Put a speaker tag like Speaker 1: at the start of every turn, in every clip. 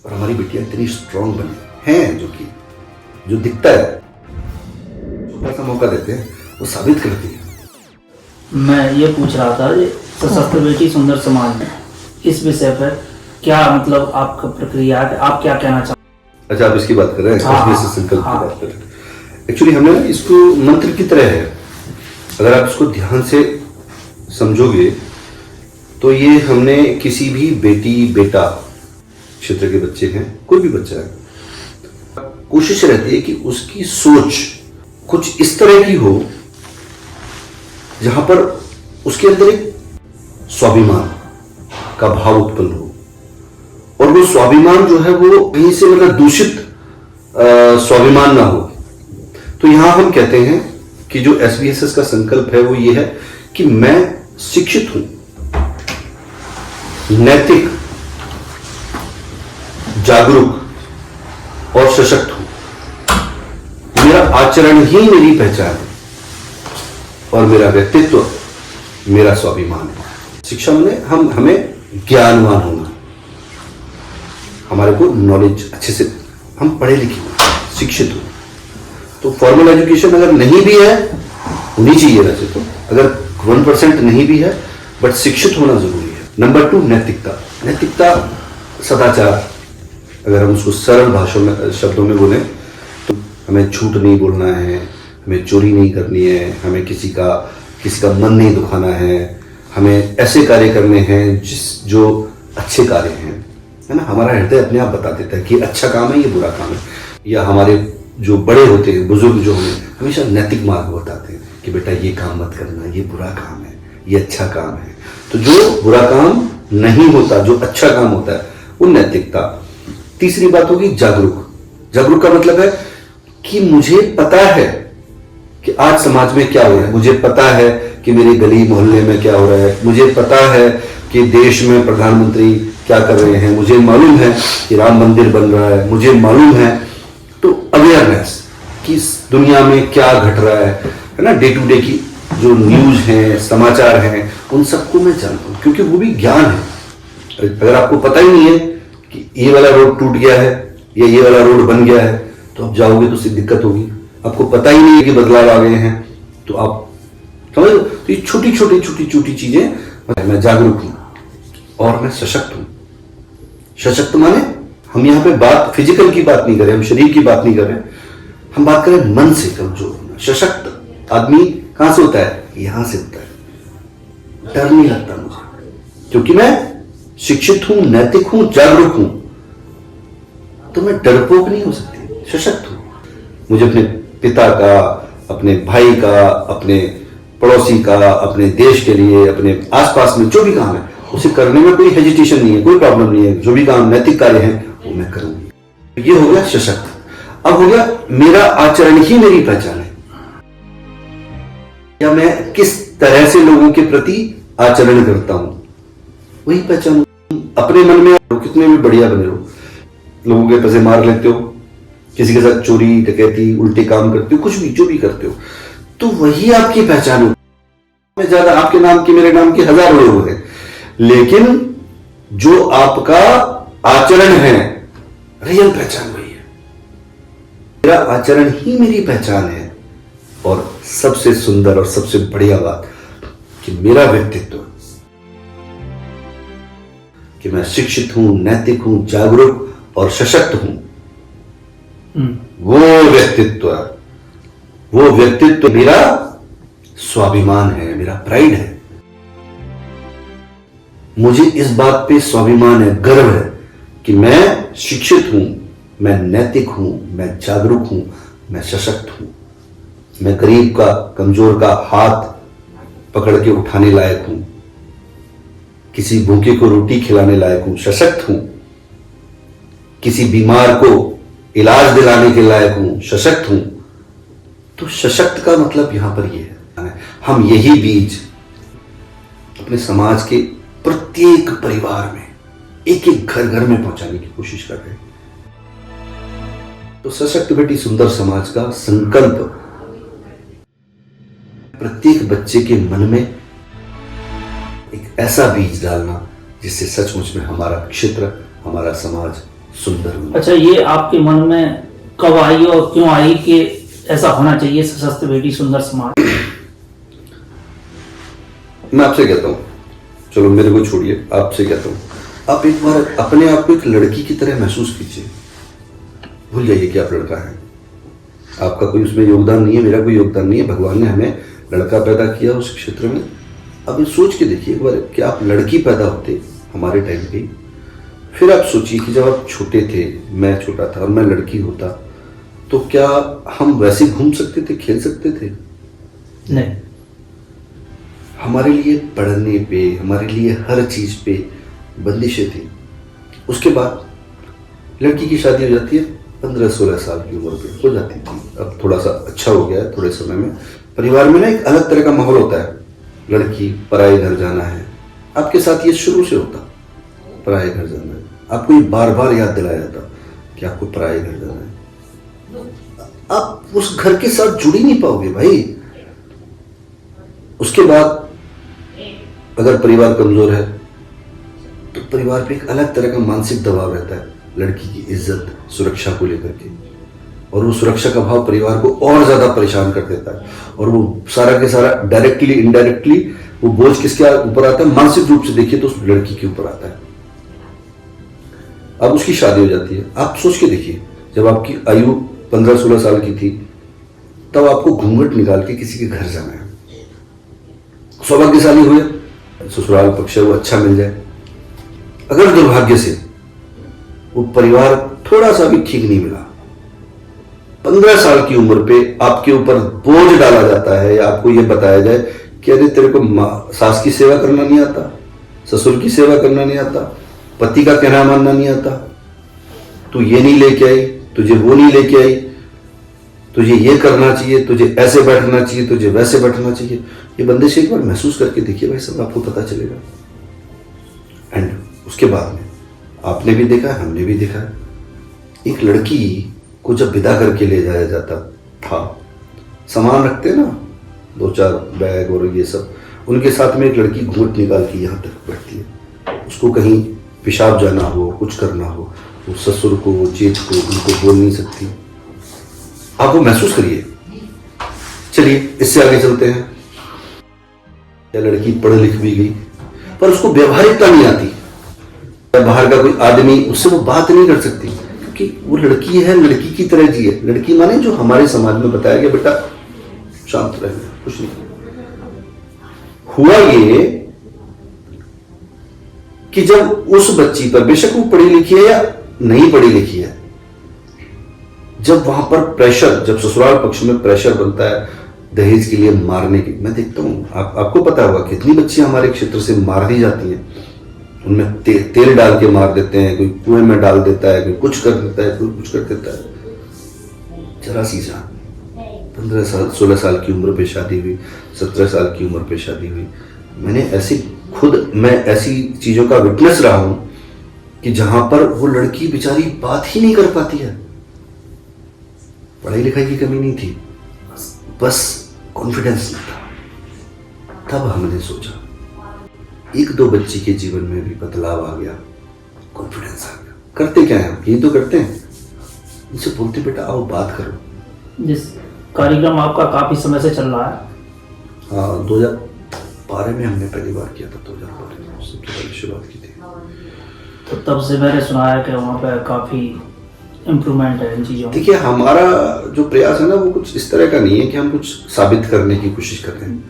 Speaker 1: और हमारी बेटियां इतनी स्ट्रांग बनी हैं, जो दिखता है, छोटा सा मौका देते हैं वो साबित करती है।
Speaker 2: मैं ये पूछ रहा था ये सशस्त्र बेटी सुंदर समाज में इस विषय पर क्या मतलब आपका प्रक्रिया है, आप क्या कहना चाहते हैं?
Speaker 1: अच्छा, आप इसकी बात कर रहे हैं,
Speaker 2: हाँ,
Speaker 1: एसबीएस संकल्प
Speaker 2: हाँ।
Speaker 1: की बात कर रहे हैं। एक्चुअली हमने ना इसको मंत्र की तरह है, अगर आप इसको ध्यान से समझोगे तो ये हमने किसी भी बेटी बेटा क्षेत्र के बच्चे हैं, कोई भी बच्चा है, कोशिश रहती है कि उसकी सोच कुछ इस तरह की हो जहां पर उसके अंदर एक स्वाभिमान का भाव उत्पन्न हो, और वो स्वाभिमान जो है वो कहीं से मतलब दूषित स्वाभिमान ना हो। तो यहां हम कहते हैं कि जो एसबीएसएस का संकल्प है वो ये है कि मैं शिक्षित हूं, नैतिक, जागरूक और सशक्त हूं। मेरा आचरण ही मेरी पहचान है और मेरा व्यक्तित्व मेरा स्वाभिमान है। शिक्षा में हमें ज्ञानवान होना, हमारे को नॉलेज अच्छे से, हम पढ़े लिखे हो, शिक्षित हो। तो फॉर्मल एजुकेशन अगर नहीं भी है, होनी चाहिए वैसे तो, अगर 1% नहीं भी है, बट शिक्षित होना जरूरी है। नंबर 2, नैतिकता। नैतिकता, सदाचार, अगर हम उसको सरल भाषा में, शब्दों में बोलें तो हमें झूठ नहीं बोलना है, हमें चोरी नहीं करनी है, हमें किसी का मन नहीं दुखाना है, हमें ऐसे कार्य करने हैं जो अच्छे कार्य हैं, है ना। हमारा हृदय अपने आप बता देता है कि अच्छा काम है, ये बुरा काम है। या हमारे जो बड़े होते हैं, बुजुर्ग जो हमें हमेशा नैतिक मार्ग बताते हैं कि बेटा ये काम मत करना, ये बुरा काम है, ये अच्छा काम है। तो जो बुरा काम नहीं होता, जो अच्छा काम होता है, वो नैतिकता। तीसरी बात होगी जागरूक। जागरूक का मतलब है कि मुझे पता है कि आज समाज में क्या हो रहा है, मुझे पता है कि मेरी गली मोहल्ले में क्या हो रहा है, मुझे पता है कि देश में प्रधानमंत्री क्या कर रहे हैं, मुझे मालूम है कि राम मंदिर बन रहा है, मुझे मालूम है। तो अवेयरनेस कि इस दुनिया में क्या घट रहा है ना, डे टू डे की जो न्यूज है, समाचार हैं, उन सबको मैं जानता हूं, क्योंकि वो भी ज्ञान है। अगर आपको पता ही नहीं है कि ये वाला रोड टूट गया है या ये वाला रोड बन गया है, तो आप जाओगे तो उससे दिक्कत होगी। आपको पता ही नहीं है कि बदलाव आ गए हैं, तो आप समझ लो। तो ये छोटी छोटी चीजें, मैं जागरूक हूं और मैं सशक्त हूं। सशक्त माने हम यहां पे बात फिजिकल की बात नहीं करें, हम शरीर की बात नहीं करें, हम बात करें मन से कमजोर होना। सशक्त आदमी कहां से होता है? यहां से होता है। डर नहीं लगता मुझे, क्योंकि मैं शिक्षित हूं, नैतिक हूं, जागरूक हूं, तो मैं डरपोक नहीं हो सकती, सशक्त हूं। मुझे अपने पिता का, अपने भाई का, अपने पड़ोसी का, अपने देश के लिए, अपने आसपास में जो भी काम है उसे करने में कोई हेजिटेशन नहीं है, कोई प्रॉब्लम नहीं है। जो भी काम नैतिक कार्य है वो मैं करूंगी। ये हो गया सशक्त। अब हो गया मेरा आचरण ही मेरी पहचान है, या मैं किस तरह से लोगों के प्रति आचरण करता हूं, वही पहचान। अपने मन में कितने भी बढ़िया बने हो, लोगों के पैसे मार लेते हो, किसी के साथ चोरी डकैती उल्टे काम करते हो, कुछ भी जो भी करते हो, तो वही आपकी पहचान हो। ज्यादा आपके नाम की, मेरे नाम के हजारों लोग हैं, लेकिन जो आपका आचरण है, रियल पहचान वही है। मेरा आचरण ही मेरी पहचान है। और सबसे सुंदर और सबसे बढ़िया बात कि मेरा व्यक्तित्व, कि मैं शिक्षित हूं, नैतिक हूं, जागरूक और सशक्त हूं, वो व्यक्तित्व मेरा स्वाभिमान है, मेरा प्राइड है। मुझे इस बात पे स्वाभिमान है, गर्व है कि मैं शिक्षित हूं, मैं नैतिक हूं, मैं जागरूक हूं, मैं सशक्त हूं। मैं गरीब का, कमजोर का हाथ पकड़ के उठाने लायक हूं, किसी भूखे को रोटी खिलाने लायक हूं, सशक्त हूं, किसी बीमार को इलाज दिलाने के लायक हूं, सशक्त हूं। तो सशक्त का मतलब यहां पर यह है, हम यही बीज अपने समाज के प्रत्येक परिवार में, एक एक घर घर में पहुंचाने की कोशिश कर रहे हैं। तो सशक्त बेटी सुंदर समाज का संकल्प प्रत्येक बच्चे के मन में एक ऐसा बीज डालना जिससे सचमुच में हमारा क्षेत्र, हमारा समाज सुंदर हूँ।
Speaker 2: अच्छा, ये आपके मन में कब आई और क्यों आई कि ऐसा होना चाहिए सशस्त्र बेटी सुंदर समाज?
Speaker 1: मैं आपसे कहता हूँ, चलो मेरे को छोड़िए, आपसे कहता हूँ, आप एक बार अपने आप को एक लड़की की तरह महसूस कीजिए। भूल जाइए कि आप लड़का हैं। आपका कोई उसमें योगदान नहीं है, मेरा कोई योगदान नहीं है। भगवान ने हमें लड़का पैदा किया उस क्षेत्र में। अब ये सोच के देखिए एक बार कि आप लड़की पैदा होते हमारे टाइम पे, फिर आप सोचिए कि जब आप छोटे थे, मैं छोटा था और मैं लड़की होता, तो क्या हम वैसे घूम सकते थे, खेल सकते थे?
Speaker 2: नहीं।
Speaker 1: हमारे लिए पढ़ने पे, हमारे लिए हर चीज पे बंदिशें थी। उसके बाद लड़की की शादी हो जाती है 15-16 साल की उम्र पे हो जाती थी। अब थोड़ा सा अच्छा हो गया है, थोड़े समय में परिवार में ना एक अलग तरह का माहौल होता है। लड़की पराए घर जाना है, आपके साथ ये शुरू से होता, पराए घर जाना है। आपको ये बार बार याद दिलाया जाता कि आपको पराए घर जाना है। आप उस घर के साथ जुड़ ही नहीं पाओगे भाई। उसके बाद अगर परिवार कमजोर है तो परिवार पे एक अलग तरह का मानसिक दबाव रहता है लड़की की इज्जत, सुरक्षा को लेकर के, और वो सुरक्षा का भाव परिवार को और ज्यादा परेशान कर देता है। और वो सारा के सारा डायरेक्टली इनडायरेक्टली वो बोझ किसके ऊपर आता है? मानसिक रूप से देखिए तो उस लड़की के ऊपर आता है। अब उसकी शादी हो जाती है। आप सोच के देखिए, जब आपकी आयु 15-16 साल की थी, तब आपको घूंघट निकाल के किसी के घर जाना है। सौभाग्यशाली हुए, ससुराल पक्ष है वो अच्छा मिल जाए। अगर दुर्भाग्य से वो परिवार थोड़ा सा भी ठीक नहीं मिला, 15 साल की उम्र पे आपके ऊपर बोझ डाला जाता है या आपको ये बताया जाए कि अरे तेरे को सास की सेवा करना नहीं आता, ससुर की सेवा करना नहीं आता, पति का कहना मानना नहीं आता, तू ये नहीं लेके आई, तुझे वो नहीं लेके आई, तुझे ये करना चाहिए, तुझे ऐसे बैठना चाहिए, तुझे वैसे बैठना चाहिए। ये बंदिश एक बार महसूस करके देखिए भाई साहब, आपको पता चलेगा। एंड उसके बाद में आपने भी देखा है, हमने भी देखा है, एक लड़की को जब विदा करके ले जाया जाता था, सामान रखते हैं ना, 2-4 बैग और ये सब, उनके साथ में एक लड़की घूंघट निकाल के यहाँ तक बैठती है। उसको कहीं पेशाब जाना हो, कुछ करना हो, वो ससुर को, जेठ को, उनको बोल नहीं सकती। आप वो महसूस करिए। चलिए इससे आगे चलते हैं। या लड़की पढ़ लिख भी गई पर उसको व्यवहारिकता नहीं आती, बाहर का कोई आदमी उससे वो बात नहीं कर सकती, क्योंकि वो लड़की है, लड़की की तरह जिए। लड़की माने जो हमारे समाज में बताया गया, बेटा शांत रहना, कुछ नहीं। हुआ ये कि जब उस बच्ची पर, बेशक वो पढ़ी लिखी है या नहीं पढ़ी लिखी है, जब वहां पर प्रेशर, जब ससुराल पक्ष में प्रेशर बनता है दहेज के लिए मारने की, मैं देखता हूँ, आपको पता होगा कितनी बच्चियां हमारे क्षेत्र से मार दी जाती हैं। उनमें तेल डाल के मार देते हैं, कोई कुएं में डाल देता है, कोई कुछ कर देता है, कोई कुछ कर देता है। जरा सी जान, 15 साल 16 साल की उम्र पे शादी हुई, 17 साल की उम्र पे शादी हुई। मैं ऐसी चीजों का विटनेस रहा हूं कि जहां पर वो लड़की बेचारी बात ही नहीं कर पाती है। पढ़ाई लिखाई की कमी नहीं थी, बस कॉन्फिडेंस नहीं था। तब हमने सोचा, 1-2 बच्ची के जीवन में भी बदलाव आ गया, कॉन्फिडेंस आ गया। करते क्या है, यही तो करते हैं। इनसे बोलते बेटा आओ बात करो।
Speaker 2: जिस कार्यक्रम आपका काफी समय से चल रहा है।
Speaker 1: हाँ, 2012 में हमने पहली बार किया था, 2012 में सबसे पहले शुरुआत की थी।
Speaker 2: तो तब से मैंने सुना है कि वहाँ पे काफी इम्प्रूवमेंट है इन चीजों में।
Speaker 1: देखिए, हमारा जो प्रयास है ना, वो कुछ इस तरह का नहीं है कि हम कुछ साबित करने की कोशिश कर रहे हैं।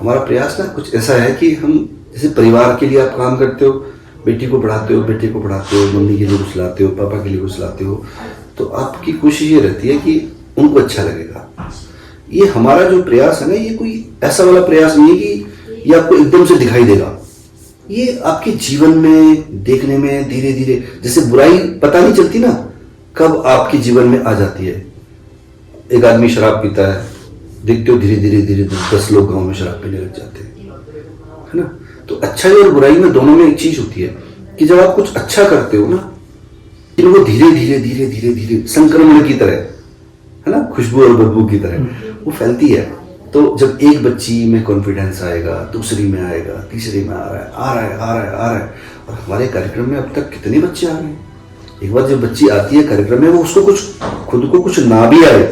Speaker 1: हमारा प्रयास ना कुछ ऐसा है कि हम, जैसे परिवार के लिए आप काम करते हो, बेटी को पढ़ाते हो, बेटे को पढ़ाते हो, मम्मी के लिए कुछ लाते हो, पापा के लिए कुछ लाते हो, तो आपकी कोशिश ये रहती है कि उनको अच्छा लगेगा। ये हमारा जो प्रयास है ना, ये कोई ऐसा वाला प्रयास नहीं है कि ये आपको एकदम से दिखाई देगा। ये आपके जीवन में देखने में धीरे धीरे, जैसे बुराई पता नहीं चलती ना कब आपके जीवन में आ जाती है। एक आदमी शराब पीता है, देखते हो धीरे धीरे धीरे 10 लोग गांव में शराब पीने लग जाते हैं, है ना। तो अच्छाई और बुराई में, दोनों में एक चीज होती है कि जब आप कुछ अच्छा करते हो ना, तो वो धीरे धीरे धीरे धीरे धीरे संक्रमण की तरह, है ना, खुशबू और बदबू की तरह वो फैलती है। तो जब एक बच्ची में कॉन्फिडेंस आएगा, दूसरी में आएगा, तीसरी में आ रहा है। और हमारे कार्यक्रम में अब तक कितने बच्चे आ रहे हैं, एक बार जब बच्ची आती है कार्यक्रम में, वो उसको कुछ खुद को कुछ ना भी आए,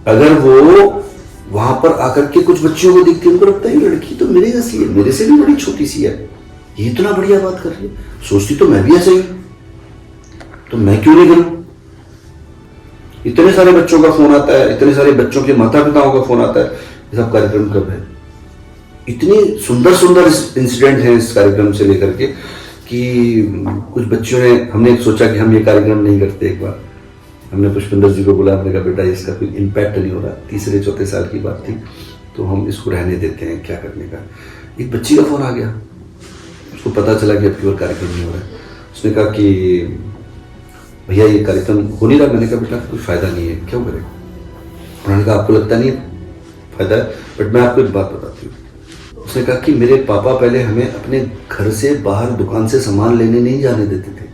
Speaker 1: अगर वो वहां पर आकर के कुछ बच्चियों को देखती है, उनको लगता है ये लड़की तो मेरे जैसी है, मेरे से भी बड़ी छोटी सी है, ये इतना बढ़िया बात कर रही है, सोचती तो मैं भी ऐसे ही हूं, तो मैं क्यों नहीं करूं। इतने सारे बच्चों का फोन आता है, इतने सारे बच्चों के माता पिताओं का फोन आता है, ये सब कार्यक्रम कब है। इतनी सुंदर सुंदर इंसिडेंट हैं इस कार्यक्रम से लेकर के कि कुछ बच्चों ने, हमने सोचा कि हम ये कार्यक्रम नहीं करते। एक बार हमने पुष्पिंदर जी को बोला, हमने कहा बेटा इसका कोई इम्पैक्ट नहीं हो रहा, 3-4 साल की बात थी, तो हम इसको रहने देते हैं, क्या करने का। एक बच्ची का फोन आ गया, उसको पता चला कि अब की और कार्यक्रम नहीं हो रहा है। उसने कहा कि भैया ये कार्यक्रम हो नहीं रहा। मैंने कहा बेटा कोई फायदा नहीं है, क्यों करें। उन्होंने कहा आपको लगता नहीं है फायदा है, बट मैं आपको एक बात बताती हूँ। उसने कहा कि मेरे पापा पहले हमें अपने घर से बाहर दुकान से सामान लेने नहीं जाने देते थे,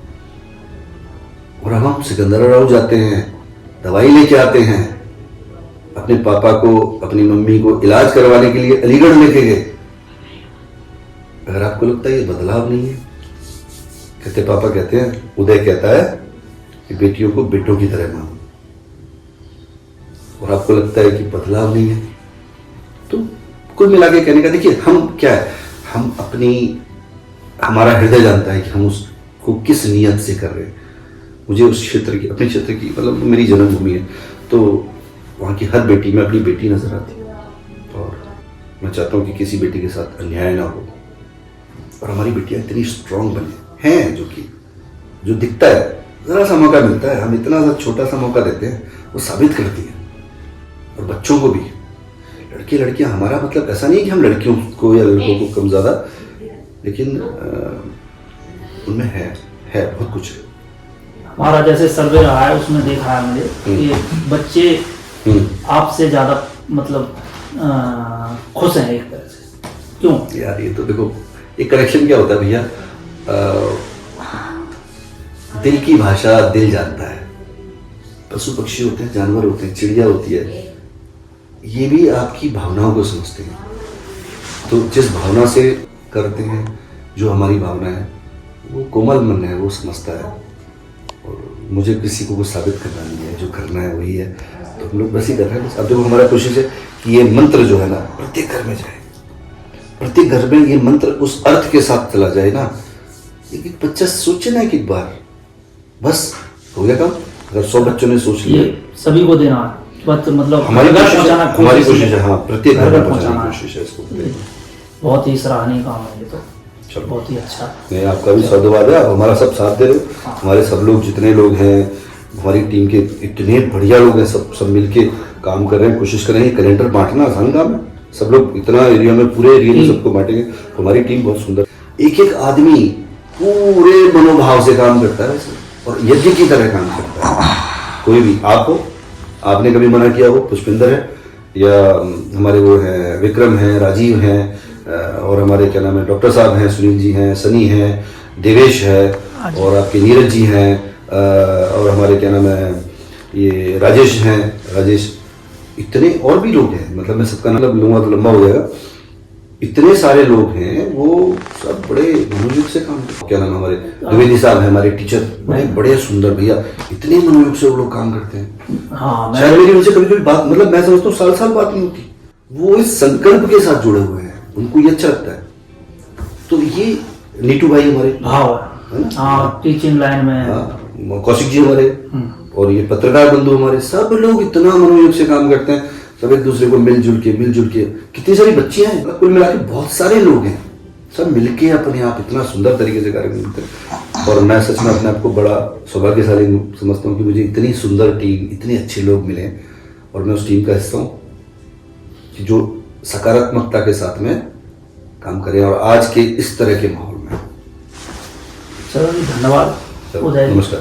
Speaker 1: और हम सिकंदराबाद जाते हैं, दवाई लेके आते हैं, अपने पापा को अपनी मम्मी को इलाज करवाने के लिए अलीगढ़ लेके गए। अगर आपको लगता है ये बदलाव नहीं है, कहते पापा कहते हैं, उदय कहता है कि बेटियों को बेटों की तरह मानो, और आपको लगता है कि बदलाव नहीं है, तो कुल मिला के कहने का देखिए हम क्या है, हम हमारा हृदय जानता है कि हम उसको किस नियत से कर रहे हैं। मुझे उस क्षेत्र की, अपने क्षेत्र की, मतलब मेरी जन्मभूमि है, तो वहाँ की हर बेटी में अपनी बेटी नजर आती है, और मैं चाहता हूँ कि किसी बेटी के साथ अन्याय ना हो, और हमारी बेटियां इतनी स्ट्रांग बने हैं, जो दिखता है, जरा सा मौका मिलता है, हम इतना सा छोटा सा मौका देते हैं, वो साबित करती है। और बच्चों को भी, लड़के लड़कियां, हमारा मतलब ऐसा नहीं कि हम लड़कियों को या लड़कों को कम ज्यादा, लेकिन उनमें है बहुत कुछ है।
Speaker 2: हमारा जैसे सर्वे रहा है उसमें देखा है मैंने कि बच्चे आपसे ज्यादा मतलब खुश हैं एक तरह से। क्यों
Speaker 1: यार, ये तो देखो एक कनेक्शन क्या होता है भैया, दिल की भाषा दिल जानता है। पशु पक्षी होते हैं, जानवर होते हैं, चिड़िया होती है, ये भी आपकी भावनाओं को समझते हैं। तो जिस भावना से करते हैं, जो हमारी भावना है, वो कोमल मन है, वो समझता है। और मुझे किसी को कुछ साबित करना नहीं है, जो करना है वही है, तो हम लोग बस ही कर रहे हैं। अब देखो हमारा कोशिश है कि ये मंत्र जो है ना प्रत्येक घर में जाए, प्रत्येक घर में ये मंत्र उस अर्थ के साथ चला जाए ना। एक बच्चा सोचे ना एक बार, बस हो गया काम। अगर 100 बच्चों ने सोच लिया,
Speaker 2: ये सभी को देना है, मतलब
Speaker 1: हमारी कोशिश है, हाँ, प्रत्येक घर में पहुंचाने की कोशिश है इसको।
Speaker 2: बहुत ही सराहनीय काम है ये तो,
Speaker 1: चलो
Speaker 2: बहुत ही अच्छा।
Speaker 1: नहीं, आपका भी साधुवाद है, आप हमारा सब साथ दे रहे हो। हमारे सब लोग, जितने लोग हैं हमारी टीम के, इतने बढ़िया लोग हैं, सब मिलके काम कर रहे हैं, कोशिश कर रहे हैं। कैलेंडर बांटना आसान काम है, सब लोग इतना एरिया में, पूरे एरिया में सबको बांटेंगे। हमारी टीम बहुत सुंदर, एक एक आदमी पूरे मनोभाव से काम करता है और यज्ञ की तरह काम करता है। कोई भी आपने कभी मना किया हो, पुष्पिंदर है या हमारे वो हैं विक्रम हैं, राजीव हैं, और हमारे क्या नाम है डॉक्टर साहब हैं, सुनील जी हैं, सनी हैं, देवेश है, और आपके नीरज जी हैं, और हमारे क्या नाम है ये राजेश हैं, राजेश, इतने और भी लोग हैं, मतलब मैं सबका नाम लूंगा तो लंबा हो जाएगा। इतने सारे लोग हैं, वो सब बड़े मनोयोग से काम करते हैं। क्या नाम हमारे द्विवेदी साहब हैं, हमारे टीचर, बड़े सुंदर भैया, इतने मनोयोग से वो लोग काम करते हैं।
Speaker 2: हाँ,
Speaker 1: शायद मेरी उनसे कभी कभी बात, मतलब मैं समझता हूँ साल बात नहीं होती, वो इस संकल्प के साथ जुड़े हुए हैं, उनको ये अच्छा लगता है। तो ये नीटू भाई हमारे
Speaker 2: भाव है, टीचिंग लाइन में
Speaker 1: कौशिक जी हमारे, और ये पत्रकार बंधु हमारे, सब लोग इतना मनोयोग से काम करते हैं, सब एक दूसरे को मिलजुल के। कितनी सारी बच्चियां हैं, कुल मिला के बहुत सारे लोग हैं, सब मिलके अपने आप इतना सुंदर तरीके से कार्य करते हैं। और मैं सच में अपने आप को बड़ा सौभाग्यशाली समझता हूँ कि मुझे इतनी सुंदर टीम, इतने अच्छे लोग मिले, और मैं उस टीम का हिस्सा हूँ कि जो सकारात्मकता के साथ में काम करें, और आज के इस तरह के माहौल में।
Speaker 2: चलो धन्यवाद।
Speaker 1: नमस्कार।